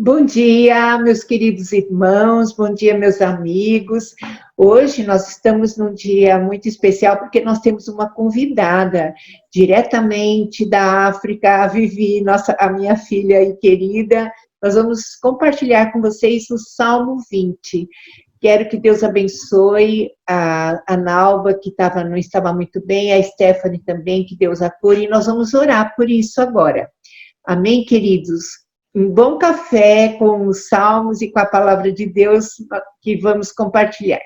Bom dia, meus queridos irmãos, bom dia, meus amigos. Hoje nós estamos num dia muito especial porque nós temos uma convidada diretamente da África, a Vivi, a minha filha e querida. Nós vamos compartilhar com vocês o Salmo 20. Quero que Deus abençoe a Nalba, que não estava muito bem, a Stephanie também, que Deus a cure, e nós vamos orar por isso agora. Amém, queridos? Um bom café com os salmos e com a palavra de Deus que vamos compartilhar.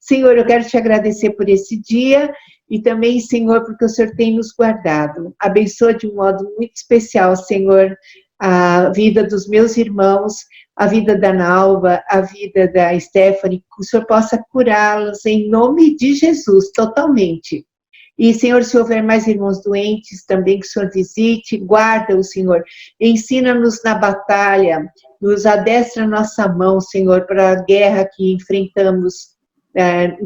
Senhor, eu quero te agradecer por esse dia e também, Senhor, porque o Senhor tem nos guardado. Abençoa de um modo muito especial, Senhor, a vida dos meus irmãos, a vida da Nalba, a vida da Stephanie, que o Senhor possa curá-los em nome de Jesus, totalmente. E, Senhor, se houver mais irmãos doentes, também que o Senhor visite, guarda-o, Senhor. Ensina-nos na batalha, nos adestra a nossa mão, Senhor, para a guerra que enfrentamos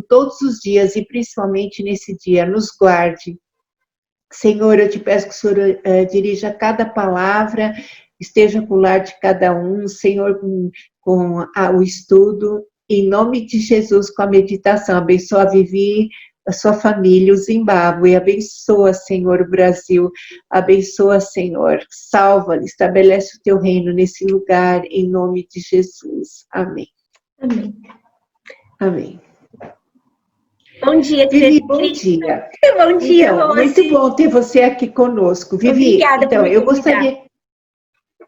todos os dias e principalmente nesse dia. Nos guarde. Senhor, eu te peço que o Senhor dirija cada palavra, esteja com o lar de cada um, Senhor, com o estudo, em nome de Jesus, com a meditação. Abençoa a Vivi, a sua família, o Zimbábue, abençoa, Senhor, o Brasil, abençoa, Senhor, salva, estabelece o teu reino nesse lugar, em nome de Jesus. Amém. Amém. Amém. Bom dia, Vivi, bom dia. Bom dia, então, Rose. Muito bom ter você aqui conosco. Vivi, Obrigada então, por me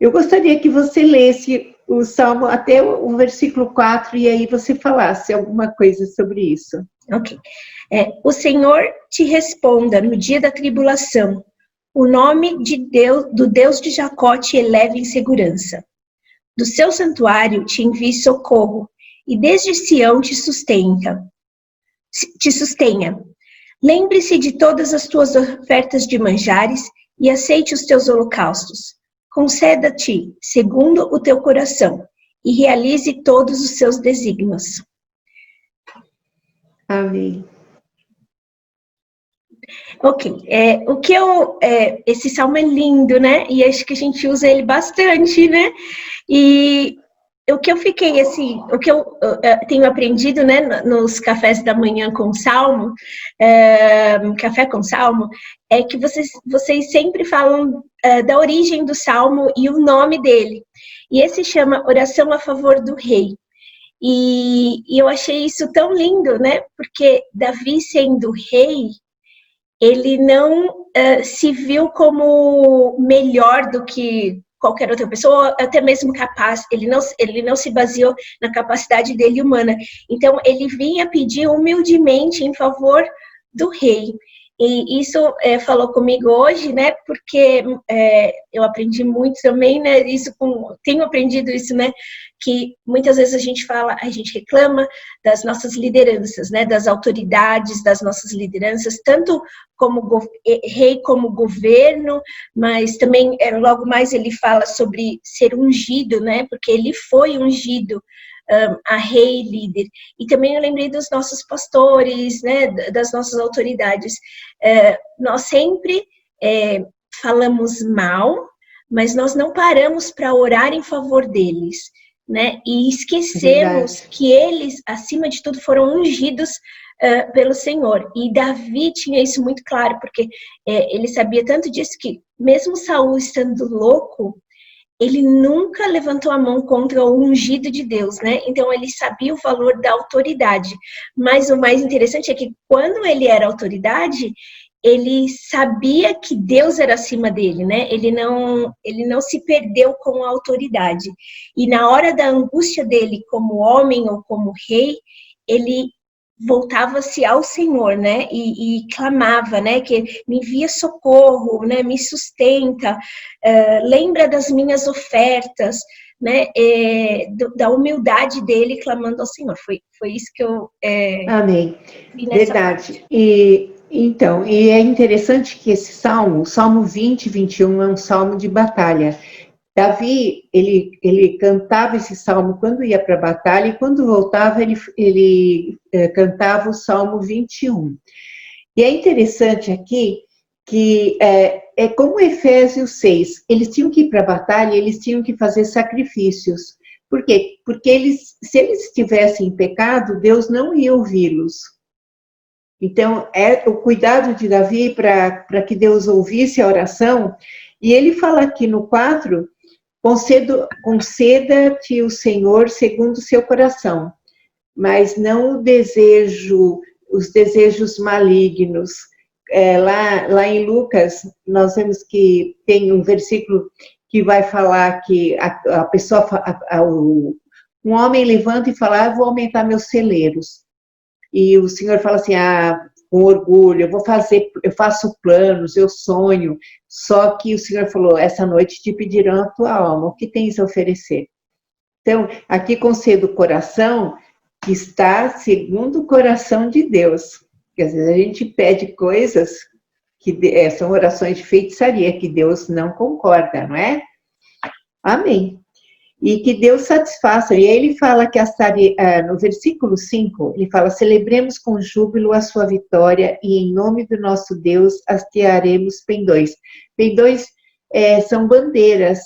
eu gostaria que você lesse o Salmo até o versículo 4 e aí você falasse alguma coisa sobre isso. Ok. O Senhor te responda no dia da tribulação. O nome de Deus, do Deus de Jacó te eleve em segurança. Do seu santuário te envie socorro e desde Sião te sustenha. Lembre-se de todas as tuas ofertas de manjares e aceite os teus holocaustos. Conceda-te segundo o teu coração e realize todos os seus desígnios. Amém. Ok, esse salmo é lindo, né? E acho que a gente usa ele bastante, né? E o que eu fiquei, assim, o que eu tenho aprendido, né, nos cafés da manhã com salmo, café com salmo, é que vocês sempre falam da origem do salmo e o nome dele. E esse chama Oração a Favor do Rei. E eu achei isso tão lindo, né? Porque Davi, sendo rei, ele não se viu como melhor do que qualquer outra pessoa, até mesmo capaz, ele não se baseou na capacidade dele humana. Então, ele vinha pedir humildemente em favor do rei. E isso falou comigo hoje, né? Porque eu aprendi muito também, né? Tenho aprendido isso, né? Que muitas vezes a gente reclama das nossas lideranças, né? Das autoridades das nossas lideranças, tanto como rei, como governo, mas também logo mais ele fala sobre ser ungido, né? Porque ele foi ungido a rei líder. E também eu lembrei dos nossos pastores, né, das nossas autoridades. Nós sempre falamos mal, mas nós não paramos para orar em favor deles, né? E esquecemos que eles, acima de tudo, foram ungidos pelo Senhor. E Davi tinha isso muito claro, porque ele sabia tanto disso que, mesmo Saul estando louco, ele nunca levantou a mão contra o ungido de Deus, né? Então, ele sabia o valor da autoridade. Mas o mais interessante é que, quando ele era autoridade, ele sabia que Deus era acima dele, né? Ele não se perdeu com a autoridade. E na hora da angústia dele, como homem ou como rei, ele voltava-se ao Senhor, né, e clamava, né, que me envia socorro, né, me sustenta, lembra das minhas ofertas, né, da humildade dele clamando ao Senhor. Foi isso que eu Amém. vi nessa Verdade. parte. E é interessante que esse salmo, o Salmo 20, 21, é um salmo de batalha. Davi, ele cantava esse salmo quando ia para a batalha, e quando voltava, ele cantava o Salmo 21. E é interessante aqui que é como Efésios 6, eles tinham que ir para a batalha, eles tinham que fazer sacrifícios. Por quê? Porque se eles estivessem em pecado, Deus não ia ouvi-los. Então, é o cuidado de Davi para que Deus ouvisse a oração. E ele fala aqui no 4, conceda-te o Senhor segundo o seu coração, mas não os desejos malignos. Lá em Lucas, nós vemos que tem um versículo que vai falar que a pessoa, um homem levanta e fala, vou aumentar meus celeiros. E o Senhor fala assim, com orgulho, eu faço planos, eu sonho, só que o Senhor falou, essa noite te pedirão a tua alma, o que tens a oferecer? Então, aqui concedo o coração que está segundo o coração de Deus. Porque às vezes a gente pede coisas que são orações de feitiçaria, que Deus não concorda, não é? Amém. E que Deus satisfaça. E aí ele fala que no versículo 5, ele fala, celebremos com júbilo a sua vitória e em nome do nosso Deus hastearemos pendões. Pendões são bandeiras.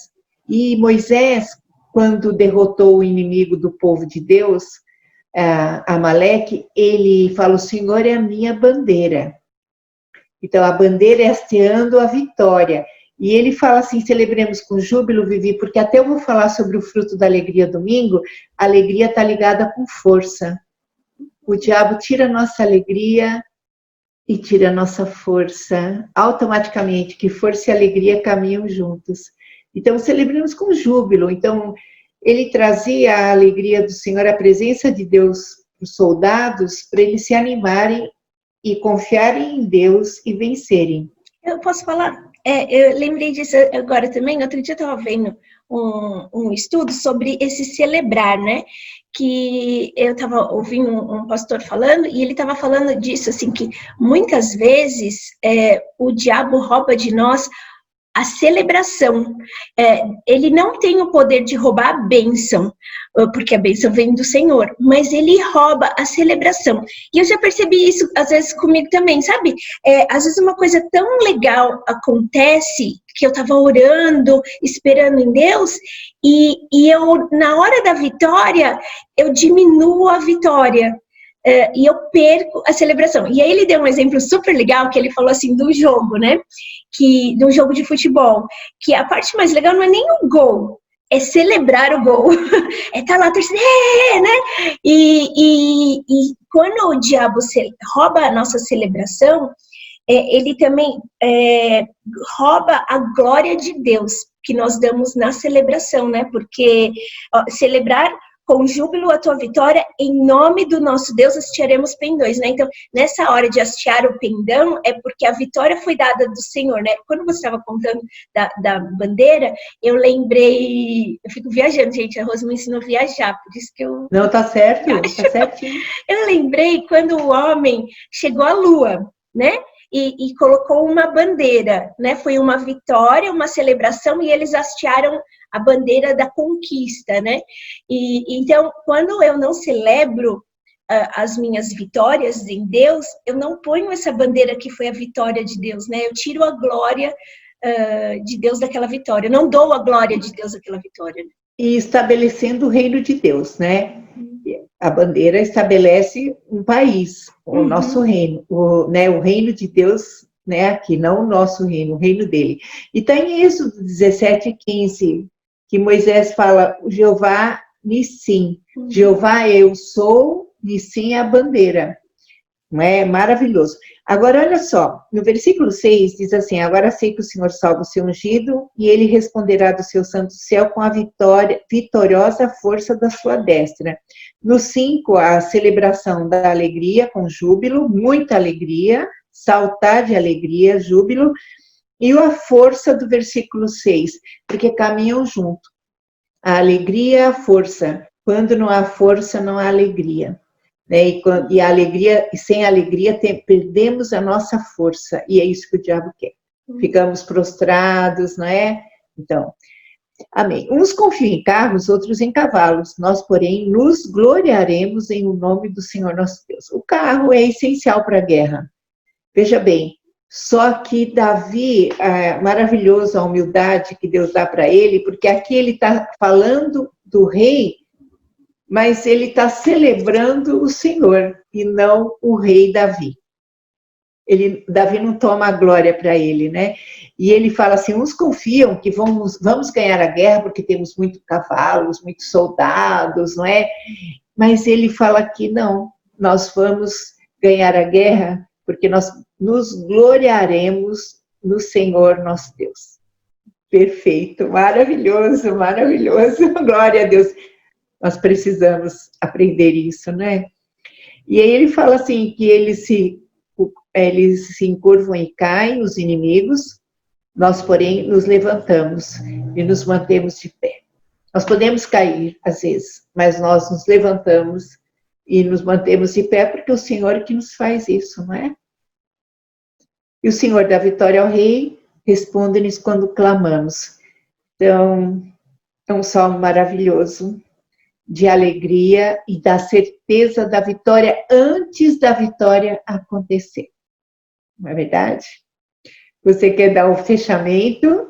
E Moisés, quando derrotou o inimigo do povo de Deus, Amaleque, ele fala, o Senhor é a minha bandeira. Então, a bandeira é hasteando a vitória. E ele fala assim, celebremos com júbilo, Vivi, porque até eu vou falar sobre o fruto da alegria domingo, a alegria está ligada com força. O diabo tira a nossa alegria e tira a nossa força, automaticamente, que força e alegria caminham juntos. Então, celebremos com júbilo. Então, ele trazia a alegria do Senhor, a presença de Deus para os soldados, para eles se animarem e confiarem em Deus e vencerem. Eu posso falar? Eu lembrei disso agora também. Outro dia eu estava vendo um estudo sobre esse celebrar, né? Que eu estava ouvindo um pastor falando, e ele estava falando disso, assim, que muitas vezes o diabo rouba de nós a celebração. Ele não tem o poder de roubar a bênção, porque a bênção vem do Senhor, mas ele rouba a celebração. E eu já percebi isso, às vezes, comigo também, sabe? Às vezes uma coisa tão legal acontece, que eu estava orando, esperando em Deus, e eu, na hora da vitória, eu diminuo a vitória. E eu perco a celebração. E aí ele deu um exemplo super legal, que ele falou assim, do jogo, né? De um jogo de futebol, que a parte mais legal não é nem o gol, é celebrar o gol. Tá lá, torcida, né? E quando o diabo rouba a nossa celebração, ele também rouba a glória de Deus, que nós damos na celebração, né? Porque celebrar com júbilo a tua vitória, em nome do nosso Deus hastearemos pendões, né? Então, nessa hora de hastear o pendão, é porque a vitória foi dada do Senhor, né? Quando você estava contando da bandeira, eu lembrei, eu fico viajando, gente, a Rosa me ensinou a viajar, por isso que eu... Não, tá certo, tá certinho. Eu lembrei quando o homem chegou à lua, né? E colocou uma bandeira, né? Foi uma vitória, uma celebração, e eles hastearam a bandeira da conquista, né? Então, quando eu não celebro as minhas vitórias em Deus, eu não ponho essa bandeira que foi a vitória de Deus, né? Eu tiro a glória de Deus daquela vitória, eu não dou a glória de Deus daquela vitória. Né? E estabelecendo o reino de Deus, né? A bandeira estabelece um país, o nosso reino, o reino de Deus, né? Aqui, não o nosso reino, o reino dele. E está em Êxodo 17:15, que Moisés fala, Jeová Nissim, Jeová eu sou, Nissim é a bandeira. Não é maravilhoso? Agora, olha só, no versículo 6 diz assim, agora sei que o Senhor salva o seu ungido e ele responderá do seu santo céu com a vitoriosa força da sua destra. No 5, a celebração da alegria com júbilo, muita alegria, saltar de alegria, júbilo, e a força do versículo 6, porque caminham junto. A alegria, a força. Quando não há força, não há alegria. Né? E a alegria, sem alegria, perdemos a nossa força. E é isso que o diabo quer. Ficamos prostrados, não é? Então, amém. Uns confiam em carros, outros em cavalos. Nós, porém, nos gloriaremos em o nome do Senhor nosso Deus. O carro é essencial para a guerra. Veja bem, Só que Davi, maravilhoso a humildade que Deus dá para ele, porque aqui ele está falando do rei, mas ele está celebrando o Senhor e não o rei Davi. Davi não toma a glória para ele, né? E ele fala assim, uns confiam que vamos ganhar a guerra porque temos muitos cavalos, muitos soldados, não é? Mas ele fala que não, nós vamos ganhar a guerra porque nós nos gloriaremos no Senhor nosso Deus. Perfeito, maravilhoso, maravilhoso, glória a Deus. Nós precisamos aprender isso, né? E aí ele fala assim, que eles se encurvam e caem, os inimigos, nós, porém, nos levantamos e nos mantemos de pé. Nós podemos cair, às vezes, mas nós nos levantamos e nos mantemos de pé, porque é o Senhor que nos faz isso, não é? E o Senhor dá vitória ao rei, responde-nos quando clamamos. Então, é um salmo maravilhoso, de alegria e da certeza da vitória antes da vitória acontecer. Não é verdade? Você quer dar o fechamento?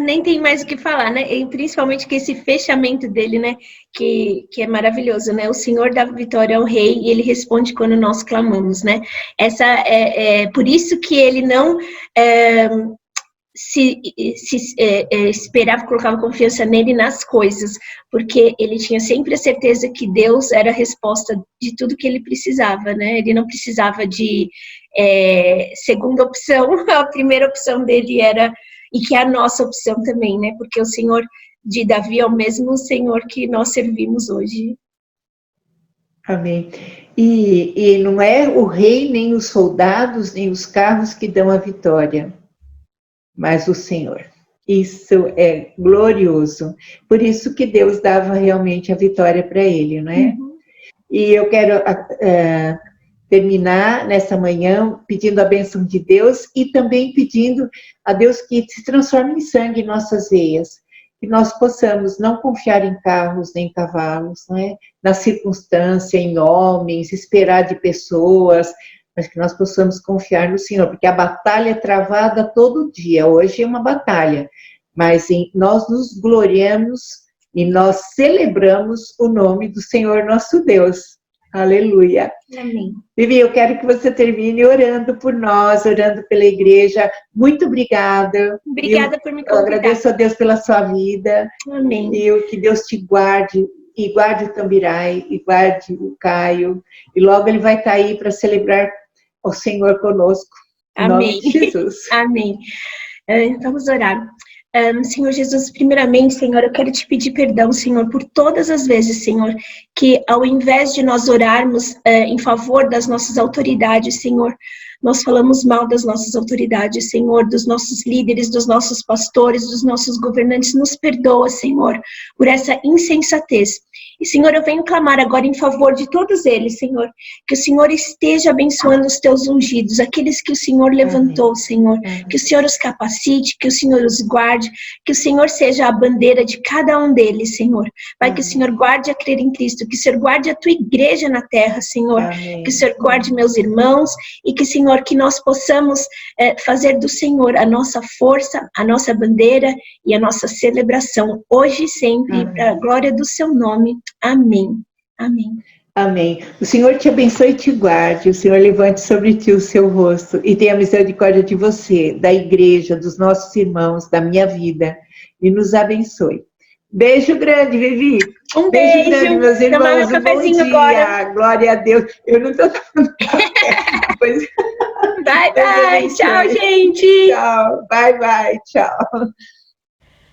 Nem tem mais o que falar, né? E principalmente que esse fechamento dele, né? Que é maravilhoso, né? O Senhor dá vitória ao rei e ele responde quando nós clamamos, né? Essa por isso que ele não esperava, colocava confiança nele nas coisas, porque ele tinha sempre a certeza que Deus era a resposta de tudo que ele precisava, né? Ele não precisava de segunda opção, a primeira opção dele era, e que é a nossa opção também, né? Porque o Senhor de Davi é o mesmo Senhor que nós servimos hoje. Amém. E não é o rei, nem os soldados, nem os carros que dão a vitória, mas o Senhor. Isso é glorioso. Por isso que Deus dava realmente a vitória para ele, não é? Uhum. E eu quero terminar nessa manhã pedindo a bênção de Deus e também pedindo a Deus que se transforme em sangue em nossas veias, que nós possamos não confiar em carros nem cavalos, não é? Na circunstância, em homens, esperar de pessoas, mas que nós possamos confiar no Senhor, porque a batalha é travada todo dia, hoje é uma batalha, mas nós nos gloriamos e nós celebramos o nome do Senhor nosso Deus. Aleluia. Amém. Vivi, eu quero que você termine orando por nós, orando pela igreja. Muito obrigada. Obrigada por me convidar. Eu agradeço a Deus pela sua vida. Amém. E que Deus te guarde, e guarde o Tambirai, e guarde o Caio. E logo ele vai estar aí para celebrar o Senhor conosco. Em Amém. nome de Jesus. Amém. Vamos orar. Senhor Jesus, primeiramente, Senhor, eu quero te pedir perdão, Senhor, por todas as vezes, Senhor, que ao invés de nós orarmos em favor das nossas autoridades, Senhor, nós falamos mal das nossas autoridades, Senhor, dos nossos líderes, dos nossos pastores, dos nossos governantes. Nos perdoa, Senhor, por essa insensatez. E, Senhor, eu venho clamar agora em favor de todos eles, Senhor, que o Senhor esteja abençoando os teus ungidos, aqueles que o Senhor levantou, Senhor, que o Senhor os capacite, que o Senhor os guarde, que o Senhor seja a bandeira de cada um deles, Senhor. Pai, que o Senhor guarde a crer em Cristo, que o Senhor guarde a tua igreja na terra, Senhor, que o Senhor guarde meus irmãos e que, Senhor, que nós possamos fazer do Senhor a nossa força, a nossa bandeira e a nossa celebração, hoje e sempre, para a glória do seu nome. Amém. Amém. Amém. O Senhor te abençoe e te guarde, o Senhor levante sobre ti o seu rosto e tenha misericórdia de você, da igreja, dos nossos irmãos, da minha vida, e nos abençoe. Beijo grande, Vivi. Um beijo grande, meus irmãos. Tomar meu cafezinho agora. Glória a Deus. Eu não estou tomando café. Pois... Bye, bye. Tchau, gente. Tchau. Bye, bye. Tchau.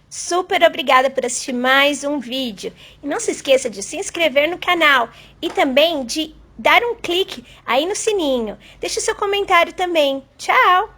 Super obrigada por assistir mais um vídeo. E não se esqueça de se inscrever no canal e também de dar um clique aí no sininho. Deixe seu comentário também. Tchau!